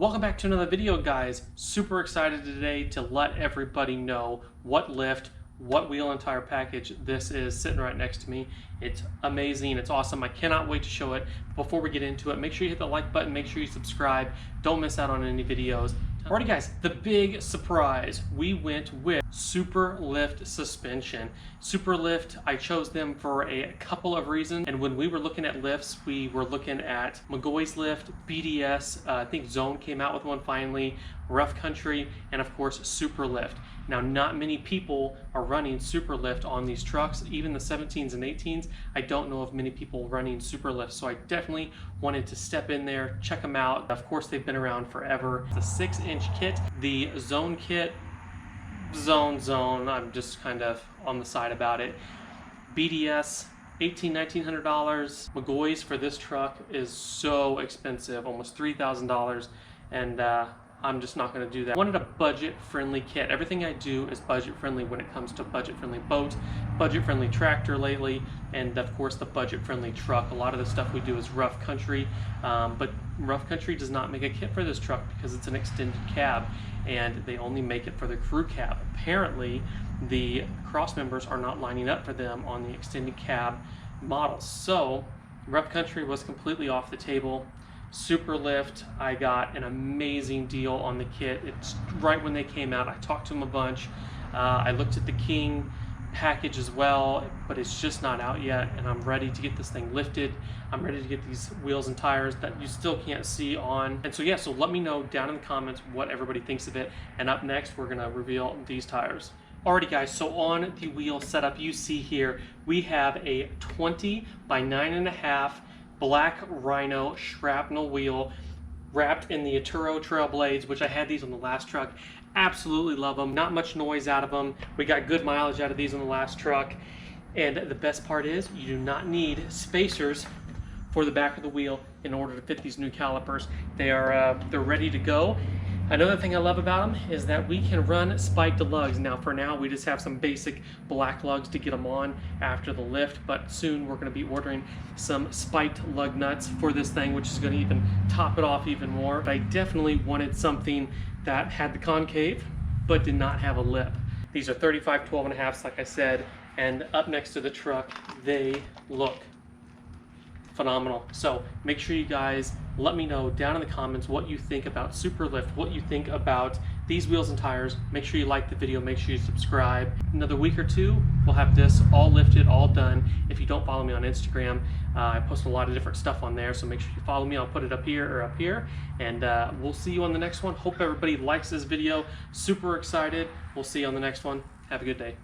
Welcome back to another video, guys. Super excited today to let everybody know what lift, what wheel and tire package this is sitting right next to me. It's amazing, it's awesome. I cannot wait to show it. Before we get into it, make sure you hit the like button, make sure you subscribe. Don't miss out on any videos. Alrighty guys, the big surprise. We went with Superlift Suspension. Superlift, I chose them for a couple of reasons. And when we were looking at lifts, we were looking at McGaughy's lift, BDS, I think Zone came out with one finally, Rough Country, and of course Superlift. Now, not many people are running Superlift on these trucks, even the 17s and 18s. I don't know of many people running Superlift, so I definitely wanted to step in there, check them out. Of course, they've been around forever. It's a 6-inch kit. The Zone kit, Zone, I'm just kind of on the side about it. BDS, $1,900. McGaughy's for this truck is so expensive, almost $3,000, and I'm just not going to do that. I wanted a budget-friendly kit. Everything I do is budget-friendly when it comes to budget-friendly boats, budget-friendly tractor lately, and of course the budget-friendly truck. A lot of the stuff we do is Rough Country, but Rough Country does not make a kit for this truck because it's an extended cab, and they only make it for the crew cab. Apparently, the cross members are not lining up for them on the extended cab models. So, Rough Country was completely off the table. Superlift, I got an amazing deal on the kit. It's right when they came out. I talked to them a bunch. I looked at the King package as well, but it's just not out yet, and I'm ready to get this thing lifted. I'm ready to get these wheels and tires that you still can't see on. And so yeah, so let me know down in the comments what everybody thinks of it. And up next, we're gonna reveal these tires. Alrighty guys, so on the wheel setup you see here, we have a 20 by 9.5 black Rhino shrapnel wheel wrapped in the Atturo trail blades, which I had these on the last truck. Absolutely love them. Not much noise out of them. We got good mileage out of these on the last truck. And the best part is you do not need spacers for the back of the wheel in order to fit these new calipers. They're ready to go. Another thing I love about them is that we can run spiked lugs. Now for now we just have some basic black lugs to get them on after the lift, but soon we're going to be ordering some spiked lug nuts for this thing, which is going to even top it off even more. But I definitely wanted something that had the concave but did not have a lip. These are 35 12.5s like I said, and up next to the truck they look phenomenal. So make sure you guys let me know down in the comments what you think about Superlift, what you think about these wheels and tires. Make sure you like the video, make sure you subscribe. Another week or two, we'll have this all lifted, all done. If you don't follow me on Instagram, I post a lot of different stuff on there, so make sure you follow me. I'll put it up here or up here, and we'll see you on the next one. Hope everybody likes this video. Super excited. We'll see you on the next one. Have a good day.